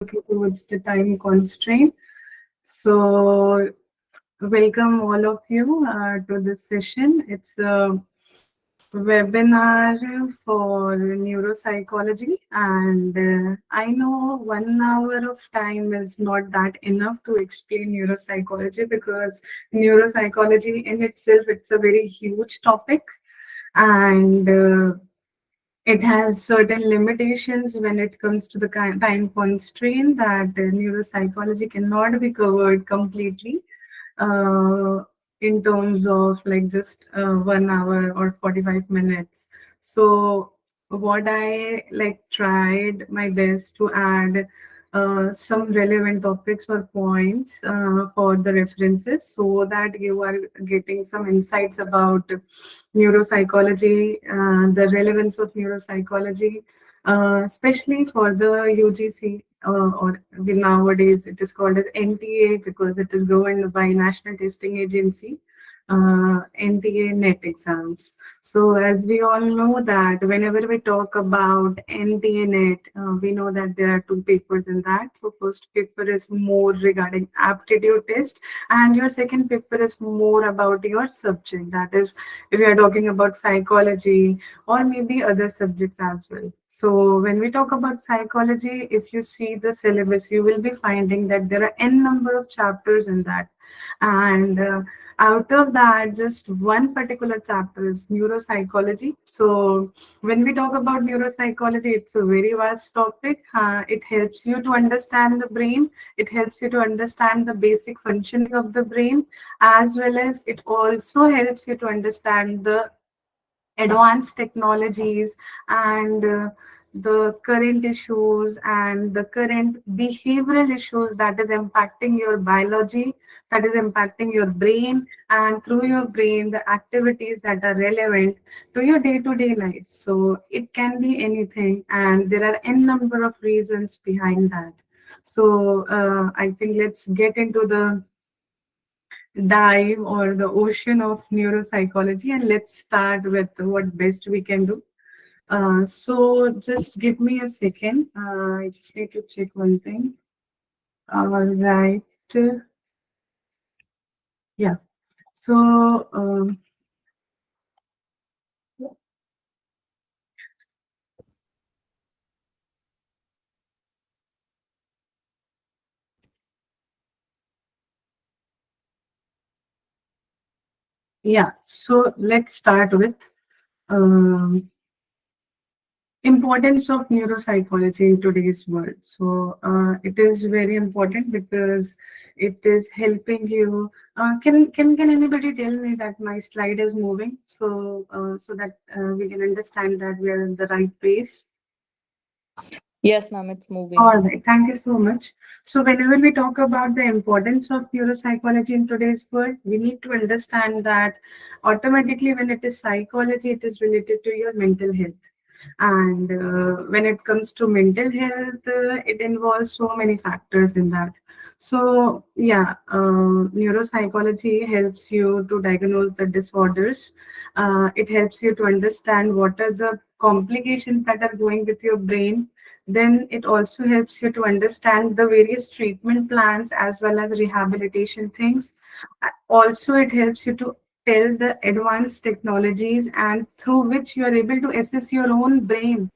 towards the time constraint. So, welcome all of you to this session. It's a webinar for neuropsychology, and I know 1 hour of time is not that enough to explain neuropsychology because neuropsychology in itself it's a very huge topic, and it has certain limitations when it comes to the time constraint that neuropsychology cannot be covered completely uh, in terms of like just 1 hour or 45 minutes. So what I like tried my best to add some relevant topics or points for the references so that you are getting some insights about neuropsychology, the relevance of neuropsychology, especially for the UGC, or nowadays it is called as NTA because it is governed by National Testing Agency, NTA NET exams. So as we all know that whenever we talk about NTA NET, we know that there are two papers in that. So first paper is more regarding aptitude test, and your second paper is more about your subject. That is, if we are talking about psychology or maybe other subjects as well. So when we talk about psychology, if you see the syllabus, you will be finding that there are n number of chapters in that, and out of that, just one particular chapter is neuropsychology. So when we talk about neuropsychology, it's a very vast topic. It helps you to understand the brain. It helps you to understand the basic functioning of the brain, as well as it also helps you to understand the advanced technologies and the current issues and the current behavioral issues that is impacting your biology, that is impacting your brain, and through your brain the activities that are relevant to your day-to-day life. So it can be anything, and there are n number of reasons behind that. So I think let's get into the dive or the ocean of neuropsychology, and let's start with what best we can do. So just give me a second. I just need to check one thing. All right. Yeah. So yeah. So let's start with um, importance of neuropsychology in today's world. So it is very important because it is helping you. Can anybody tell me that my slide is moving so that we can understand that we are in the right pace? Yes, ma'am, it's moving. All right, thank you so much. So whenever we talk about the importance of neuropsychology in today's world, we need to understand that automatically when it is psychology, it is related to your mental health. And when it comes to mental health, it involves so many factors in that. So yeah, neuropsychology helps you to diagnose the disorders. It helps you to understand what are the complications that are going with your brain. Then it also helps you to understand the various treatment plans as well as rehabilitation things. Also, it helps you to tell the advanced technologies and through which you are able to assess your own brain.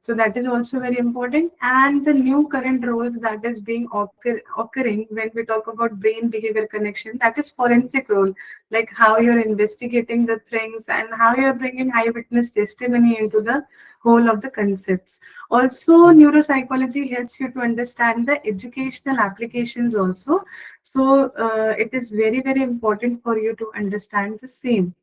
So that is also very important. And the new current roles that is being occurring when we talk about brain behavior connection, that is forensic role, like how you're investigating the things and how you're bringing eyewitness testimony into the whole of the concepts. Also, neuropsychology helps you to understand the educational applications also. So it is very, very important for you to understand the same.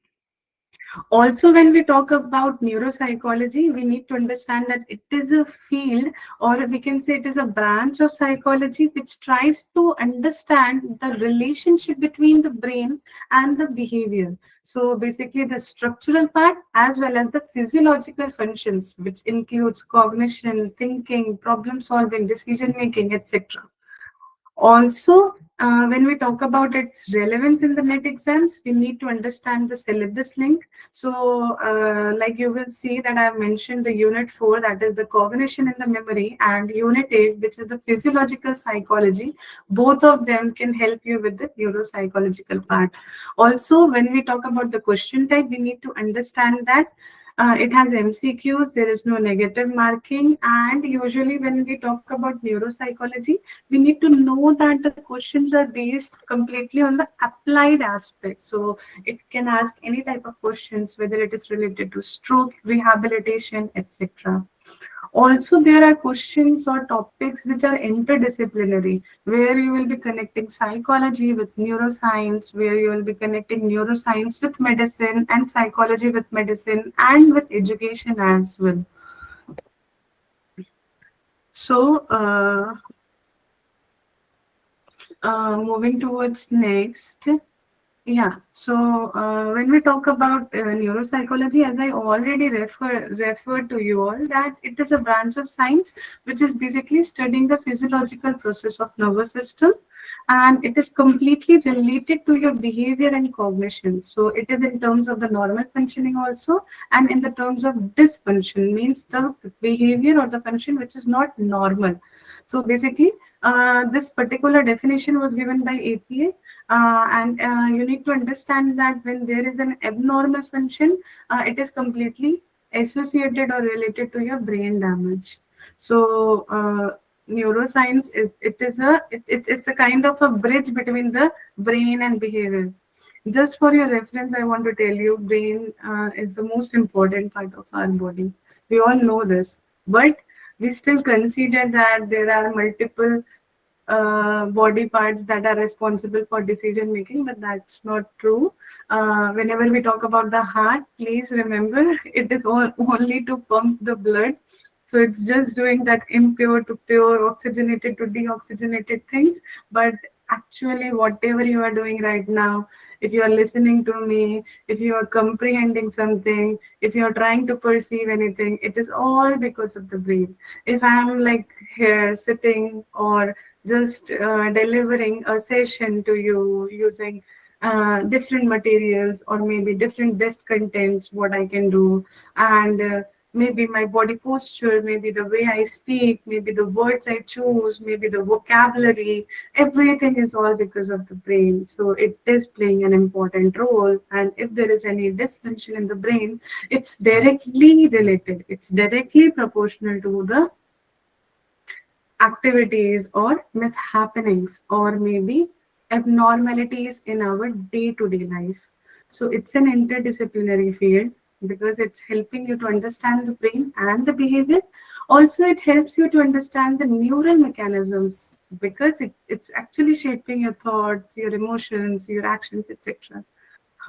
Also, when we talk about neuropsychology, we need to understand that it is a field, or we can say it is a branch of psychology which tries to understand the relationship between the brain and the behavior. So basically the structural part as well as the physiological functions, which includes cognition, thinking, problem solving, decision making, etc. Also, When we talk about its relevance in the NET exams, we need to understand the syllabus link. So, like you will see that I have mentioned the Unit 4, that is the cognition and the memory, and Unit 8, which is the physiological psychology. Both of them can help you with the neuropsychological part. Also, when we talk about the question type, we need to understand that it has MCQs, there is no negative marking, and usually when we talk about neuropsychology, we need to know that the questions are based completely on the applied aspect. So it can ask any type of questions, whether it is related to stroke, rehabilitation, etc. Also, there are questions or topics which are interdisciplinary, where you will be connecting psychology with neuroscience, where you will be connecting neuroscience with medicine and psychology with medicine and with education as well. So, moving towards next. Yeah, so when we talk about neuropsychology, as I already referred to you all, that it is a branch of science which is basically studying the physiological process of nervous system, and it is completely related to your behavior and cognition. So it is in terms of the normal functioning also, and in the terms of dysfunction, means the behavior or the function which is not normal. So basically, this particular definition was given by APA, and you need to understand that when there is an abnormal function, it is completely associated or related to your brain damage. So neuroscience is it's a kind of a bridge between the brain and behavior. Just for your reference, I want to tell you, brain is the most important part of our body. We all know this, but we still consider that there are multiple body parts that are responsible for decision making, but that's not true. Whenever we talk about the heart, please remember it is only to pump the blood. So it's just doing that impure to pure, oxygenated to deoxygenated things. But actually, whatever you are doing right now, if you are listening to me, if you are comprehending something, if you are trying to perceive anything, it is all because of the brain. If I am like here sitting or just delivering a session to you using different materials or maybe different desk contents, what I can do, and maybe my body posture, maybe the way I speak, maybe the words I choose, maybe the vocabulary, everything is all because of the brain. So it is playing an important role, and if there is any dysfunction in the brain, it's directly related, it's directly proportional to the activities or mishappenings or maybe abnormalities in our day-to-day life. So it's an interdisciplinary field because it's helping you to understand the brain and the behavior. Also, it helps you to understand the neural mechanisms because it's actually shaping your thoughts, your emotions, your actions, etc.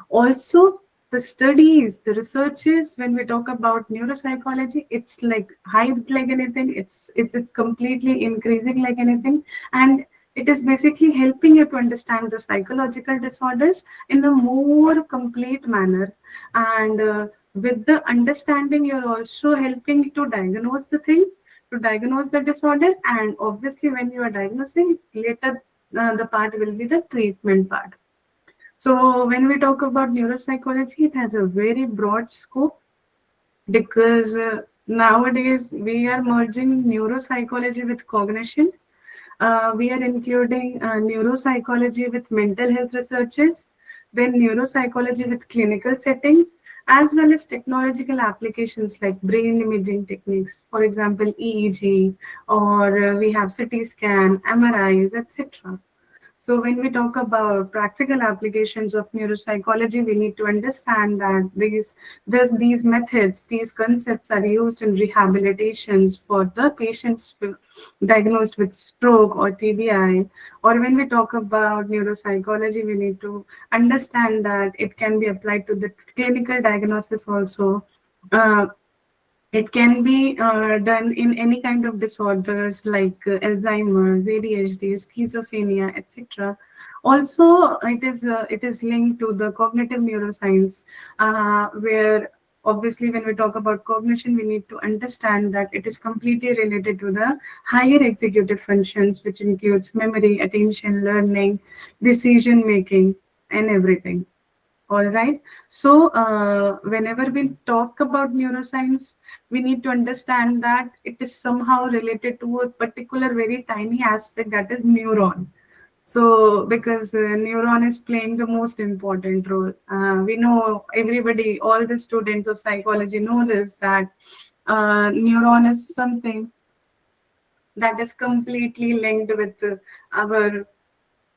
Also, the studies, the researches, when we talk about neuropsychology, it's like hyped like anything. It's completely increasing like anything, and it is basically helping you to understand the psychological disorders in a more complete manner. And with the understanding, you're also helping to diagnose the things, to diagnose the disorder, and obviously, when you are diagnosing later, the part will be the treatment part. So when we talk about neuropsychology, it has a very broad scope because nowadays we are merging neuropsychology with cognition. We are including neuropsychology with mental health researches, then neuropsychology with clinical settings, as well as technological applications like brain imaging techniques, for example, EEG, or we have CT scan, MRIs, etc. So when we talk about practical applications of neuropsychology, we need to understand that these methods, these concepts are used in rehabilitations for the patients diagnosed with stroke or TBI. Or when we talk about neuropsychology, we need to understand that it can be applied to the clinical diagnosis also. Uh, it can be done in any kind of disorders like Alzheimer's, ADHD, schizophrenia, etc. Also, it is linked to the cognitive neuroscience, where obviously, when we talk about cognition, we need to understand that it is completely related to the higher executive functions, which includes memory, attention, learning, decision making, and everything. All right. So, whenever we talk about neuroscience, we need to understand that it is somehow related to a particular very tiny aspect, that is neuron. So, because neuron is playing the most important role, we know everybody, all the students of psychology know this, that neuron is something that is completely linked with our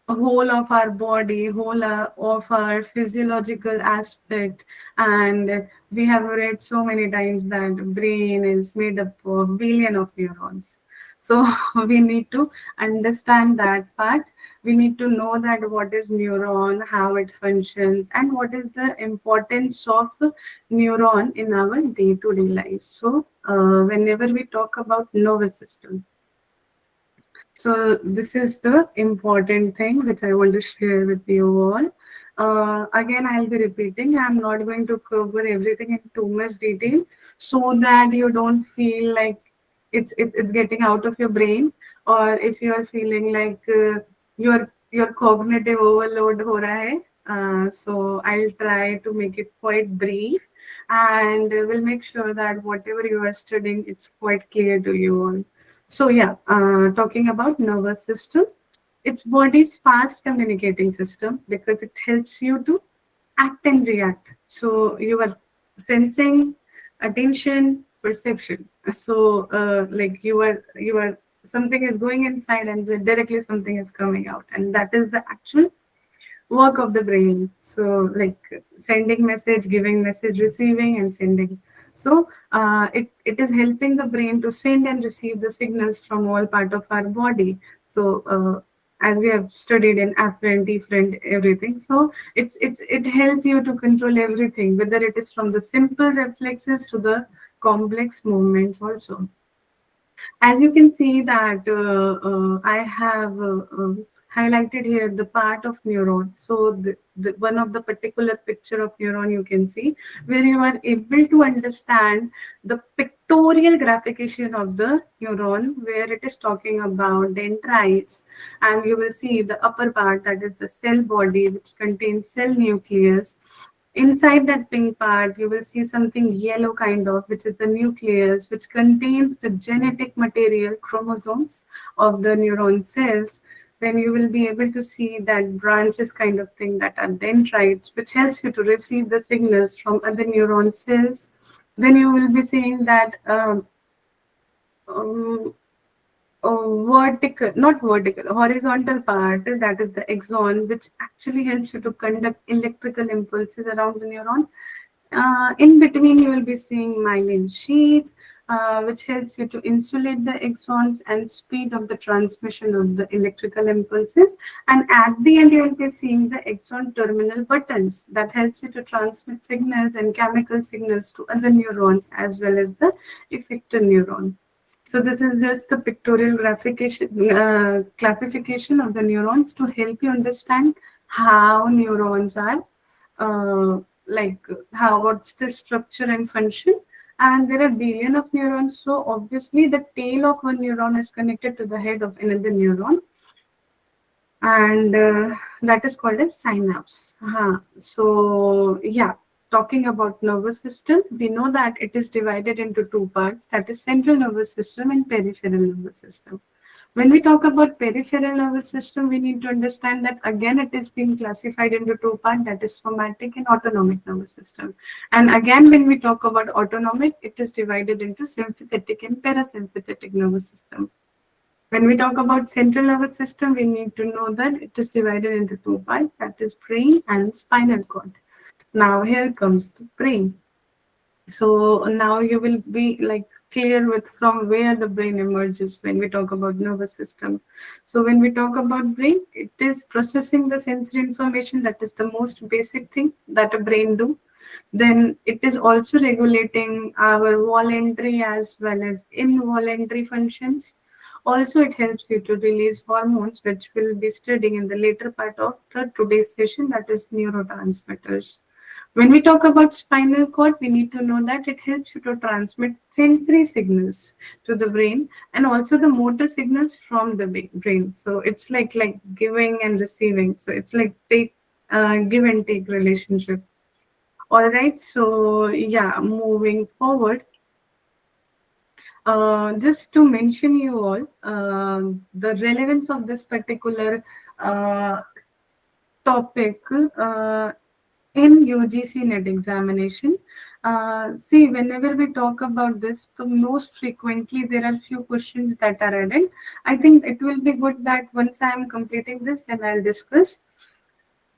whole of our body, whole of our physiological aspect. And we have read so many times that brain is made up of billion of neurons. So we need to understand that part. We need to know that what is neuron, how it functions, and what is the importance of neuron in our day-to-day life. So whenever we talk about nervous system, so this is the important thing which I want to share with you all. Again, I'll be repeating. I'm not going to cover everything in too much detail so that you don't feel like it's getting out of your brain, or if you are feeling like your cognitive overload ho raha hai. So I'll try to make it quite brief, and we'll make sure that whatever you are studying, it's quite clear to you all. So yeah, talking about nervous system, it's body's fast communicating system because it helps you to act and react. So you are sensing, attention, perception. So like you are something is going inside and directly something is coming out, and that is the actual work of the brain. So like sending message, giving message, receiving and sending. So it is helping the brain to send and receive the signals from all part of our body. So as we have studied in afferent, efferent, everything. So it helps you to control everything, whether it is from the simple reflexes to the complex movements also. As you can see that I have highlighted here the part of neuron. So one of the particular picture of neuron you can see where you are able to understand the pictorial graphication of the neuron, where it is talking about dendrites, and you will see the upper part, that is the cell body, which contains cell nucleus. Inside that pink part, you will see something yellow kind of, which is the nucleus, which contains the genetic material, chromosomes of the neuron cells. Then you will be able to see that branches kind of thing, that are dendrites, which helps you to receive the signals from other neuron cells. Then you will be seeing that um, not vertical, horizontal part, that is the axon, which actually helps you to conduct electrical impulses around the neuron. In between, you will be seeing myelin sheath, which helps you to insulate the axons and speed up the transmission of the electrical impulses. And at the end, you will be seeing the axon terminal buttons that helps you to transmit signals and chemical signals to other neurons as well as the effector neuron. So this is just the pictorial classification of the neurons to help you understand how neurons are, like how what's the structure and function. And there are billion of neurons, so obviously the tail of one neuron is connected to the head of another neuron, and that is called as synapse. So yeah, talking about nervous system, we know that it is divided into two parts, that is central nervous system and peripheral nervous system. When we talk about peripheral nervous system, we need to understand that again it is being classified into two parts, that is somatic and autonomic nervous system. And again, when we talk about autonomic, it is divided into sympathetic and parasympathetic nervous system. When we talk about central nervous system, we need to know that it is divided into two parts, that is brain and spinal cord. Now here comes the brain. So now you will be like clear with from where the brain emerges when we talk about nervous system. So when we talk about brain, it is processing the sensory information. That is the most basic thing that a brain do. Then it is also regulating our voluntary as well as involuntary functions. Also, it helps you to release hormones, which we'll be studying in the later part of the today's session, that is neurotransmitters. When we talk about spinal cord, we need to know that it helps you to transmit sensory signals to the brain and also the motor signals from the brain. So it's like giving and receiving. So it's like give and take relationship. All right. So yeah, moving forward, just to mention you all the relevance of this particular uh, topic in UGC net examination. See, whenever we talk about this, so most frequently there are few questions that are added. I think it will be good that once I am completing this, then I'll discuss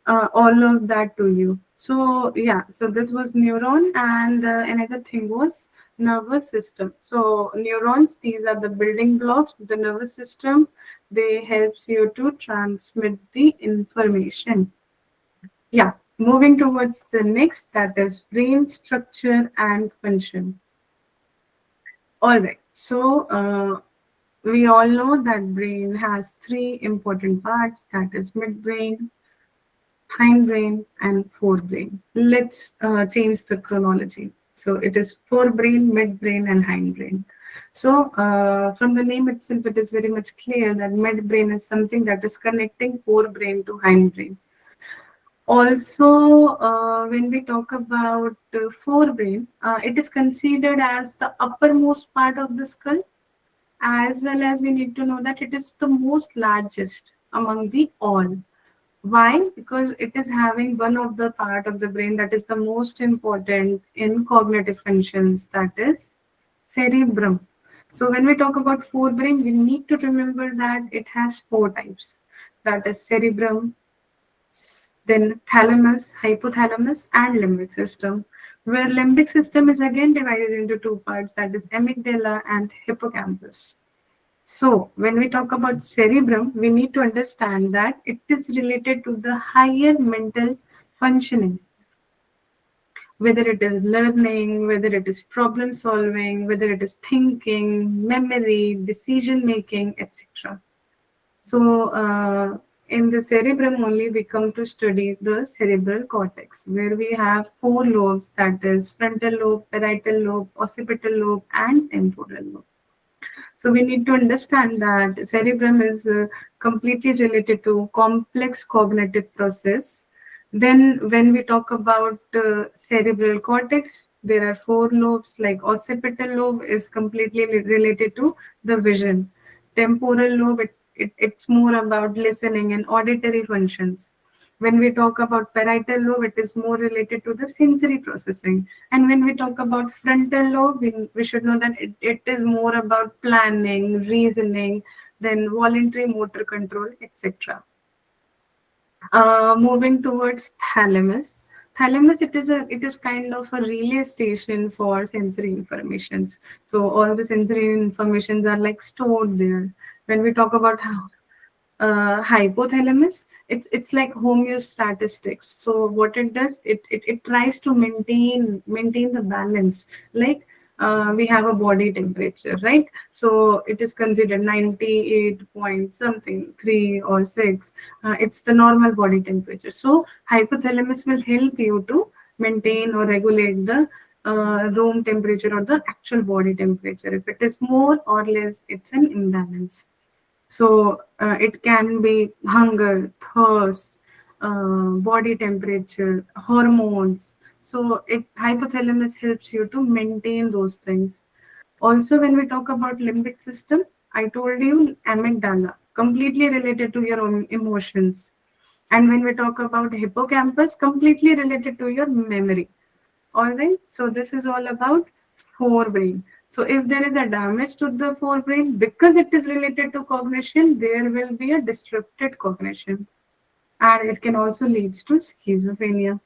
all of that to you. So yeah, so this was neuron, and another thing was nervous system. So neurons, these are the building blocks of the nervous system. They helps you to transmit the information. Yeah, moving towards the next, that is brain structure and function. All right, so we all know that brain has three important parts, that is midbrain, hindbrain, and forebrain. Let's change the chronology. So it is forebrain, midbrain, and hindbrain. So from the name itself, it is very much clear that midbrain is something that is connecting forebrain to hindbrain. Also, when we talk about forebrain, it is considered as the uppermost part of the skull, as well as we need to know that it is the most largest among the all. Why? Because it is having one of the part of the brain that is the most important in cognitive functions, that is cerebrum. So when we talk about forebrain, we need to remember that it has four types. That is cerebrum, then thalamus, hypothalamus, and limbic system, where limbic system is again divided into two parts, that is amygdala and hippocampus. So when we talk about cerebrum, we need to understand that it is related to the higher mental functioning, whether it is learning, whether it is problem solving, whether it is thinking, memory, decision making, etc. So, in the cerebrum only, we come to study the cerebral cortex, where we have four lobes, that is frontal lobe, parietal lobe, occipital lobe, and temporal lobe. So we need to understand that cerebrum is completely related to complex cognitive process. Then when we talk about cerebral cortex, there are four lobes, like occipital lobe is completely related to the vision. Temporal lobe, it's more about listening and auditory functions. When we talk about parietal lobe, it is more related to the sensory processing. And when we talk about frontal lobe, we should know that it is more about planning, reasoning, then voluntary motor control, etc. Moving towards thalamus. Thalamus, it is kind of a relay station for sensory informations. So all the sensory informations are like stored there. When we talk about hypothalamus, it's like homeostatistics. So what it does, it tries to maintain the balance. Like we have a body temperature, right? So it is considered 98 point something 3 or 6. It's the normal body temperature. So hypothalamus will help you to maintain or regulate the room temperature or the actual body temperature. If it is more or less, it's an imbalance. So it can be hunger, thirst, body temperature, hormones. So hypothalamus helps you to maintain those things. Also, when we talk about limbic system, I told you amygdala, completely related to your own emotions. And when we talk about hippocampus, completely related to your memory. All right, so this is all about forebrain. So if there is a damage to the forebrain, because it is related to cognition, there will be a disrupted cognition, and it can also lead to schizophrenia.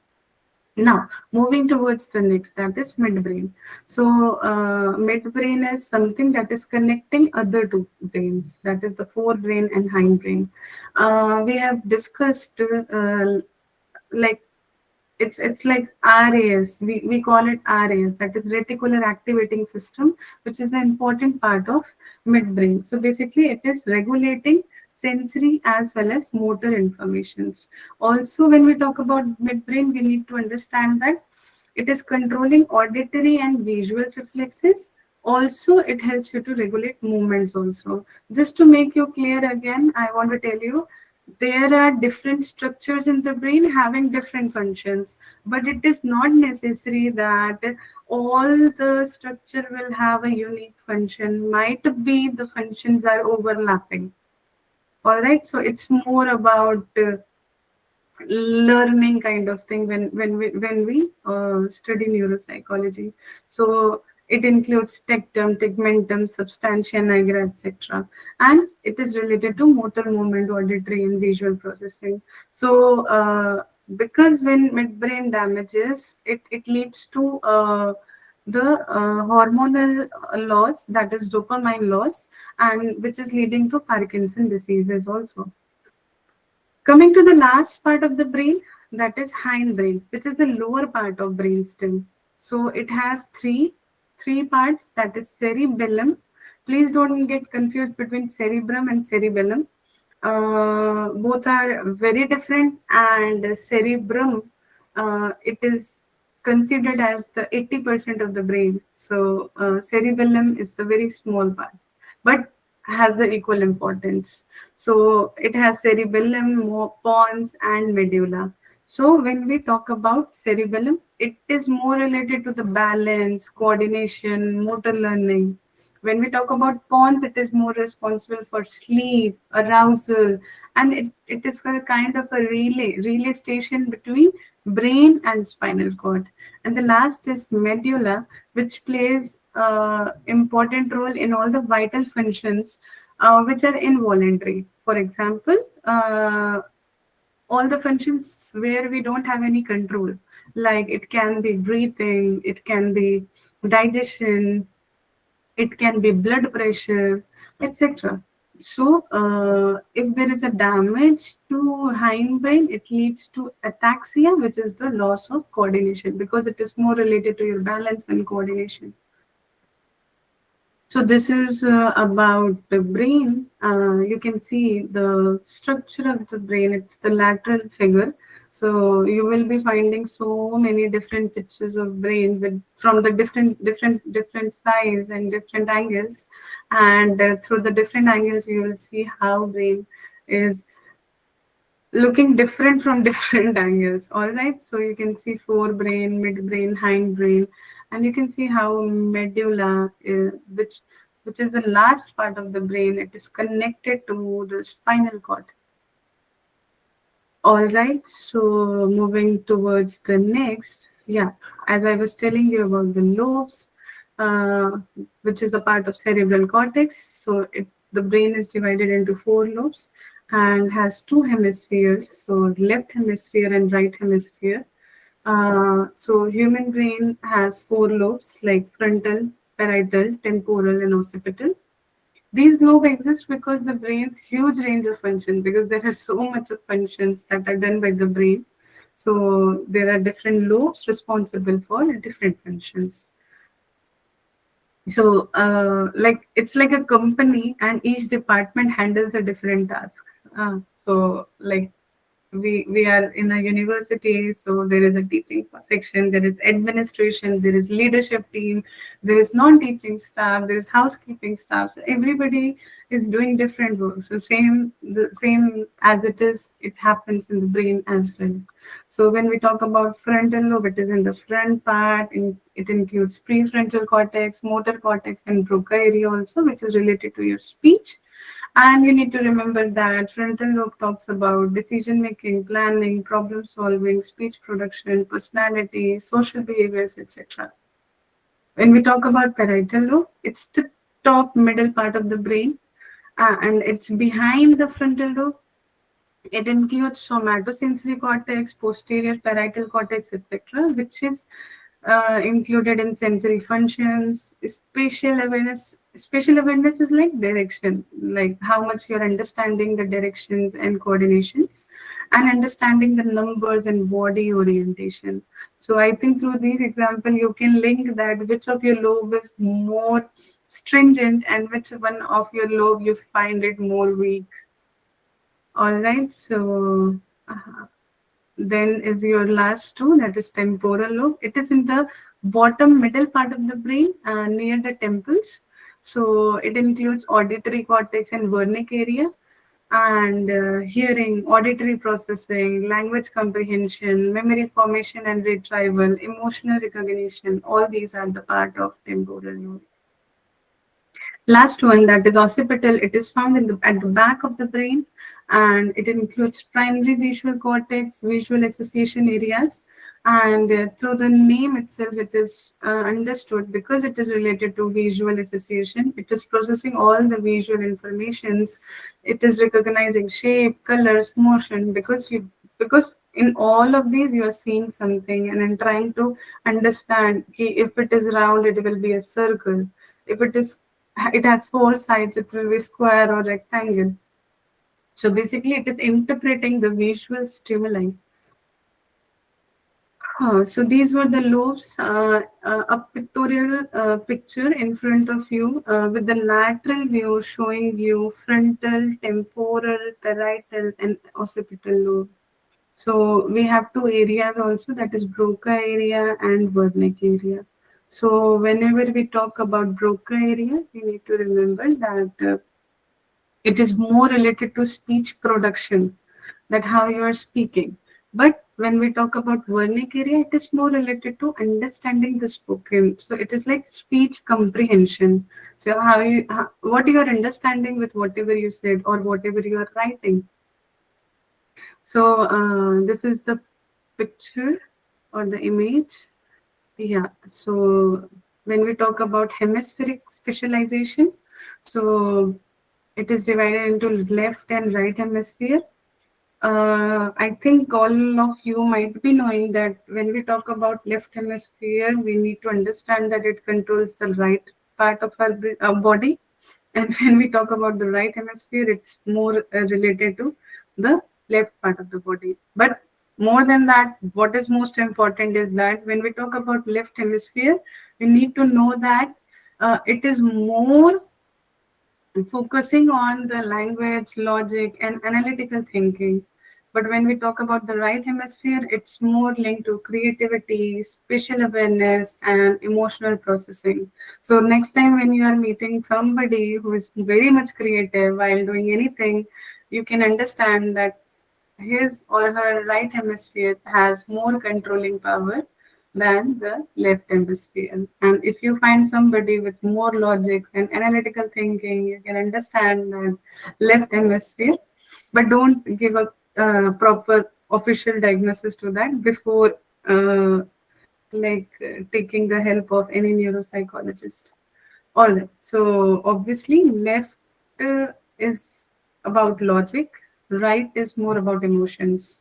Now, moving towards the next, that is midbrain. So, midbrain is something that is connecting other two brains, that is the forebrain and hindbrain. We have discussed like it's like RAS. We call it RAS, that is reticular activating system, which is the important part of midbrain. So basically, it is regulating sensory as well as motor informations. Also, when we talk about midbrain, we need to understand that it is controlling auditory and visual reflexes. Also, it helps you to regulate movements also. Just to make you clear again, I want to tell you there are different structures in the brain having different functions, but it is not necessary that all the structure will have a unique function. Might be the functions are overlapping. All right, so it's more about learning kind of thing when we study neuropsychology. So it includes tectum, tegmentum, substantia nigra, etc., and it is related to motor movement, auditory and visual processing. So because when midbrain damages, it leads to the hormonal loss, that is dopamine loss, and which is leading to Parkinson diseases also. Coming to the last part of the brain, that is hindbrain, which is the lower part of brainstem. So it has three parts, that is cerebellum. Please don't get confused between cerebrum and cerebellum. Both are very different, and cerebrum, it is considered as the 80% of the brain. So cerebellum is the very small part, but has the equal importance. So it has cerebellum, pons, and medulla. So when we talk about cerebellum, it is more related to the balance, coordination, motor learning. When we talk about pons, it is more responsible for sleep, arousal, and it is a kind of a relay station between brain and spinal cord. And the last is medulla, which plays important role in all the vital functions which are involuntary. For example, all the functions where we don't have any control, like it can be breathing, it can be digestion, it can be blood pressure, etc. So, if there is a damage to hindbrain, it leads to ataxia, which is the loss of coordination, because it is more related to your balance and coordination. So this is about the brain. You can see the structure of the brain. It's the lateral figure. So you will be finding so many different pictures of brain with from the different size and different angles, and through the different angles you will see how brain is looking different from different angles. All right, so you can see forebrain, midbrain, hindbrain, and you can see how medulla, which is the last part of the brain, it is connected to the spinal cord. All right, so moving towards the next, yeah, as I was telling you about the lobes, uh, which is a part of cerebral cortex. So the brain is divided into four lobes and has two hemispheres, so left hemisphere and right hemisphere. So human brain has four lobes like frontal, parietal, temporal, and occipital. These lobes exist because the brain's huge range of function, because there are so much of functions that are done by the brain. So there are different lobes responsible for different functions. So like it's like a company, and each department handles a different task. So like we are in a university, so there is a teaching section, there is administration, there is leadership team, there is non-teaching staff, there is housekeeping staff. So everybody is doing different work. So the same as it happens in the brain as well. So when we talk about frontal lobe, it is in the front part, and it includes prefrontal cortex, motor cortex, and Broca area also, which is related to your speech. And you need to remember that frontal lobe talks about decision making, planning, problem solving, speech production, personality, social behaviors, etc. When we talk about parietal lobe, it's the top middle part of the brain, and it's behind the frontal lobe. It includes somatosensory cortex, posterior parietal cortex, etc., which is included in sensory functions. Spatial awareness. Spatial awareness is like direction, like how much you're understanding the directions and coordinations, and understanding the numbers and body orientation. So I think through these examples, you can link that which of your lobe is more stringent and which one of your lobe you find it more weak. All right. So then is your last two, that is temporal lobe. It is in the bottom middle part of the brain near the temples. So it includes auditory cortex and Wernicke area, and hearing, auditory processing, language comprehension, memory formation and retrieval, emotional recognition. All these are the part of temporal lobe. Last one, that is occipital. It is found at the back of the brain, and it includes primary visual cortex, visual association areas. And through the name itself, it is understood because it is related to visual association. It is processing all the visual informations. It is recognizing shape, colors, motion, because in all of these you are seeing something and then trying to understand. Okay, if it is round, it will be a circle. If it has four sides, it will be square or rectangle. So basically, it is interpreting the visual stimuli. So these were the lobes, a pictorial picture in front of you with the lateral view showing you frontal, temporal, parietal, and occipital lobe. So we have two areas also, that is Broca area and Wernicke area. So whenever we talk about Broca area, we need to remember that it is more related to speech production, that how you are speaking. But when we talk about Wernicke area, it is more related to understanding the spoken. So it is like speech comprehension. So what you are understanding with whatever you said or whatever you are writing. So this is the picture or the image. Yeah. So when we talk about hemispheric specialization, so it is divided into left and right hemisphere. I think all of you might be knowing that when we talk about left hemisphere, we need to understand that it controls the right part of our body. And when we talk about the right hemisphere, it's more related to the left part of the body. But more than that, what is most important is that when we talk about left hemisphere, we need to know that it is more focusing on the language, logic, and analytical thinking. But when we talk about the right hemisphere, it's more linked to creativity, spatial awareness, and emotional processing. So, next time when you are meeting somebody who is very much creative while doing anything, you can understand that his or her right hemisphere has more controlling power than the left hemisphere. And if you find somebody with more logics and analytical thinking, you can understand that left hemisphere, but don't give a proper official diagnosis to that before taking the help of any neuropsychologist. All right. So obviously, left is about logic, right is more about emotions.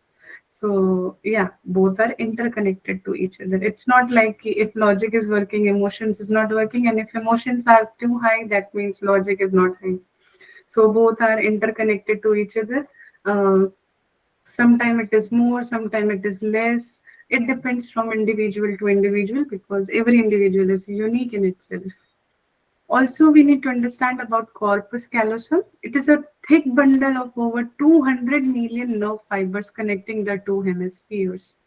So yeah, both are interconnected to each other. It's not like if logic is working, emotions is not working, and if emotions are too high, that means logic is not high. So both are interconnected to each other. Sometimes it is more, sometimes it is less. It depends from individual to individual because every individual is unique in itself. Also, we need to understand about corpus callosum. It is a thick bundle of over 200 million nerve fibers connecting the two hemispheres.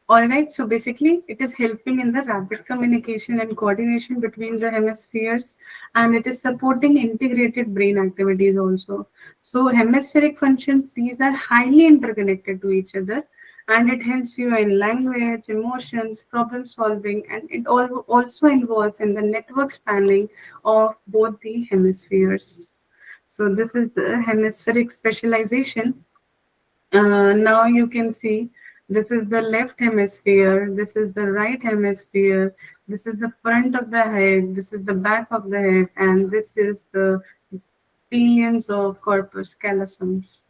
All right, so basically, it is helping in the rapid communication and coordination between the hemispheres, and it is supporting integrated brain activities also. So, hemispheric functions, these are highly interconnected to each other, and it helps you in language, emotions, problem solving, and it also involves in the network spanning of both the hemispheres. So, this is the hemispheric specialization. Now you can see this is the left hemisphere, this is the right hemisphere, this is the front of the head, this is the back of the head, and this is the billions of corpus callosums.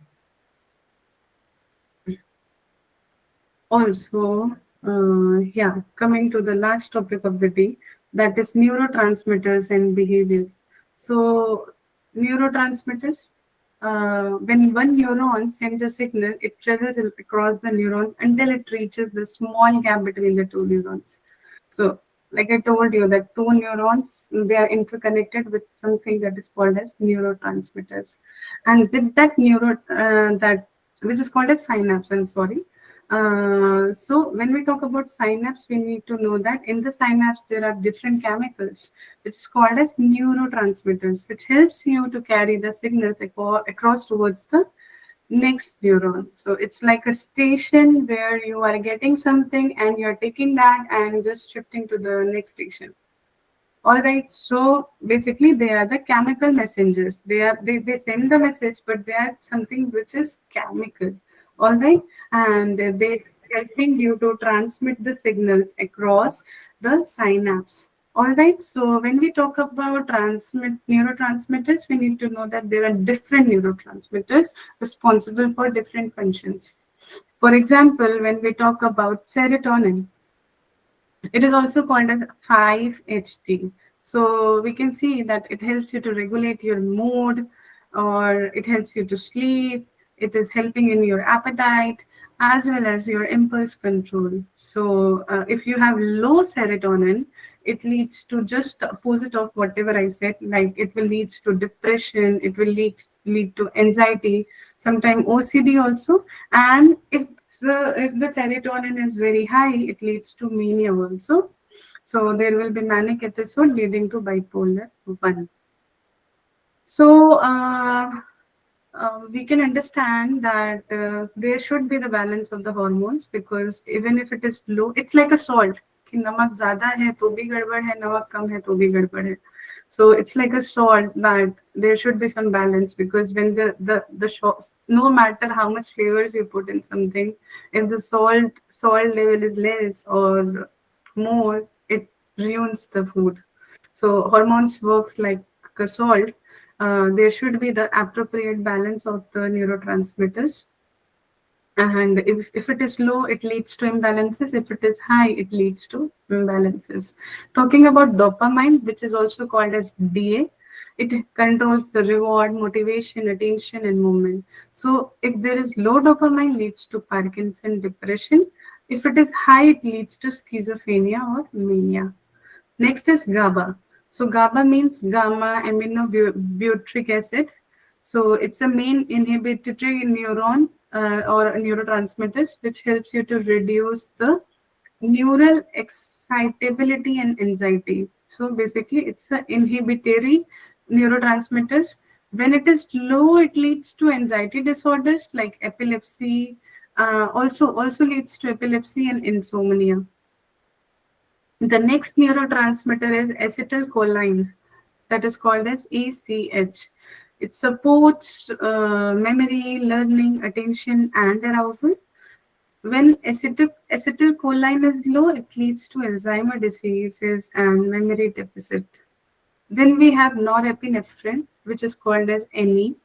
Also, yeah, coming to the last topic of the day, that is neurotransmitters and behavior. So, neurotransmitters, when one neuron sends a signal, it travels across the neurons until it reaches the small gap between the two neurons. So, like I told you, that two neurons, they are interconnected with something that is called as neurotransmitters. And with that that which is called as synapse, I'm sorry. So when we talk about synapse, we need to know that in the synapse there are different chemicals, which is called as neurotransmitters, which helps you to carry the signals across towards the next neuron. So it's like a station where you are getting something and you're taking that and just shifting to the next station. All right. So basically, they are the chemical messengers. They send the message, but they are something which is chemical. All right, and they helping you to transmit the signals across the synapse. All right. So when we talk about transmit neurotransmitters, we need to know that there are different neurotransmitters responsible for different functions. For example, when we talk about serotonin, it is also called as 5-HT. So we can see that it helps you to regulate your mood, or it helps you to sleep. It is helping in your appetite as well as your impulse control. So if you have low serotonin, it leads to just the opposite of whatever I said. Like it will lead to depression, it will lead to anxiety, sometimes OCD also. And if the serotonin is very high, it leads to mania also. So there will be manic episode leading to bipolar 1. So we can understand that there should be the balance of the hormones, because even if it is low, it's like a salt. कि नमक ज़्यादा है तो भी गड़बड़ है, नमक कम है तो भी गड़बड़ है. So it's like a salt, that there should be some balance, because when no matter how much flavors you put in something, if the salt level is less or more, it ruins the food. So hormones works like a salt. There should be the appropriate balance of the neurotransmitters. And if it is low, it leads to imbalances. If it is high, it leads to imbalances. Talking about dopamine, which is also called as DA, it controls the reward, motivation, attention, and movement. So if there is low dopamine, leads to Parkinson, depression. If it is high, it leads to schizophrenia or mania. Next is GABA. So GABA means gamma aminobutyric acid. So it's a main inhibitory neuron or neurotransmitters, which helps you to reduce the neural excitability and anxiety. So basically, it's an inhibitory neurotransmitters. When it is low, it leads to anxiety disorders like epilepsy. Also leads to epilepsy and insomnia. The next neurotransmitter is acetylcholine, that is called as ACH. It supports memory, learning, attention, and arousal. When acetylcholine is low, it leads to Alzheimer's diseases and memory deficit. Then we have norepinephrine, which is called as NE.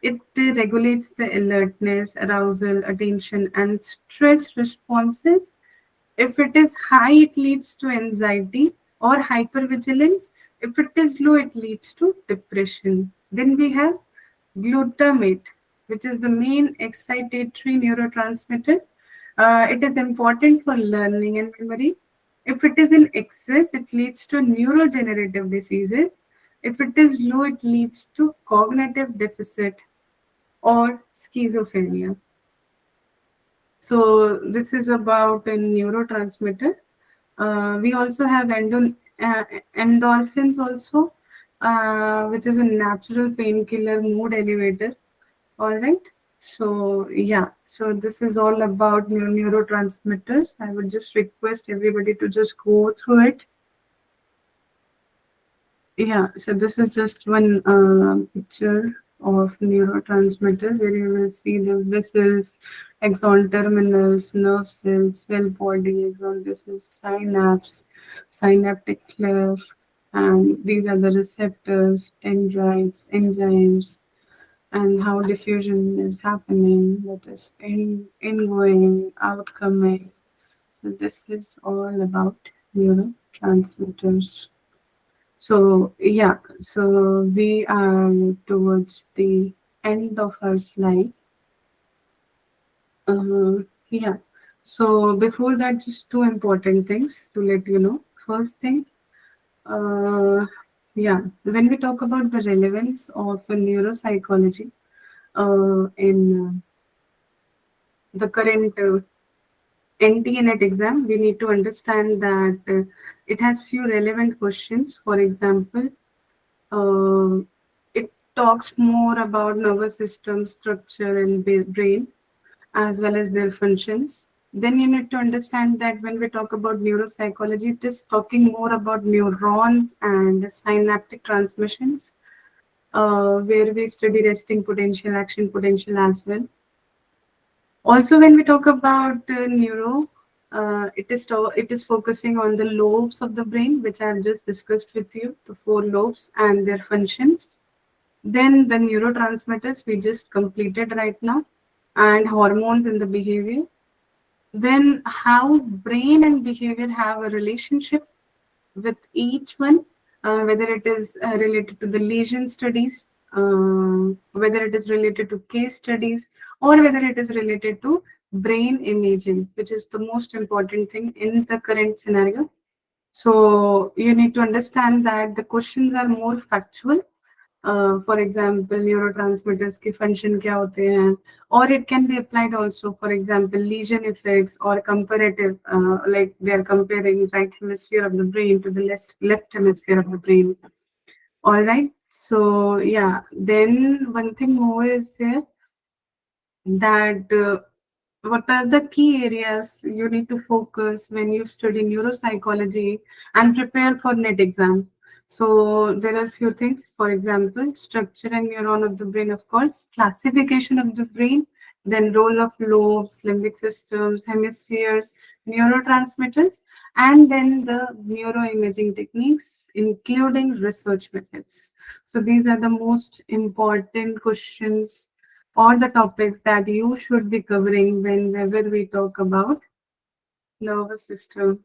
It regulates the alertness, arousal, attention, and stress responses. If it is high, it leads to anxiety or hypervigilance. If it is low, it leads to depression. Then we have glutamate, which is the main excitatory neurotransmitter. It is important for learning and memory. If it is in excess, it leads to neurodegenerative diseases. If it is low, it leads to cognitive deficit or schizophrenia. So this is about a neurotransmitter. We also have endorphins also, which is a natural painkiller, mood elevator. All right. So yeah, so this is all about neurotransmitters. I would just request everybody to just go through it. Yeah, so this is just one picture of neurotransmitter, where you will see the vessels, axon terminals, nerve cells, cell body, axon vessels, synapse, synaptic cleft, and these are the receptors, dendrites, enzymes, and how diffusion is happening, that is ingoing, outcoming. So this is all about neurotransmitters. So yeah, so we are towards the end of our slide. Yeah. So before that, just two important things to let you know. first thing, uh, yeah, when we talk about the relevance of neuropsychology in the current NT net exam, we need to understand that it has few relevant questions. For example, it talks more about nervous system structure and brain as well as their functions. Then you need to understand that when we talk about neuropsychology, it is talking more about neurons and synaptic transmissions, where we study resting potential, action potential as well. Also, when we talk about neuro, it is focusing on the lobes of the brain, which I've just discussed with you, the four lobes and their functions. Then the neurotransmitters we just completed right now, and hormones in the behavior. Then how brain and behavior have a relationship with each one, whether it is related to the lesion studies, whether it is related to case studies, or whether it is related to brain imaging, which is the most important thing in the current scenario. So you need to understand that the questions are more factual. For example, neurotransmitters की function क्या होते हैं, or it can be applied also. For example, lesion effects or comparative, like they are comparing right hemisphere of the brain to the left hemisphere of the brain. All right. So yeah, then one thing more is there that what are the key areas you need to focus when you study neuropsychology and prepare for net exam. So there are few things, for example, structure and neuron of the brain, of course, classification of the brain, then role of lobes, limbic systems, hemispheres, neurotransmitters, and then the neuroimaging techniques, including research methods. So these are the most important questions or the topics that you should be covering whenever we talk about nervous system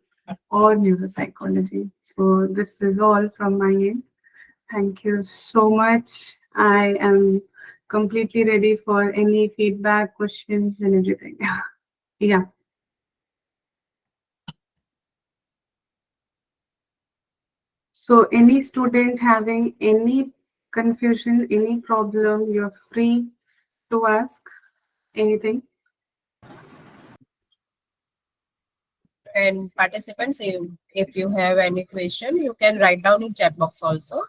or neuropsychology. So this is all from my end. Thank you so much. I am completely ready for any feedback, questions, and everything. Yeah. So any student having any confusion, any problem, you're free to ask anything. And participants, if you have any question, you can write down in chat box also.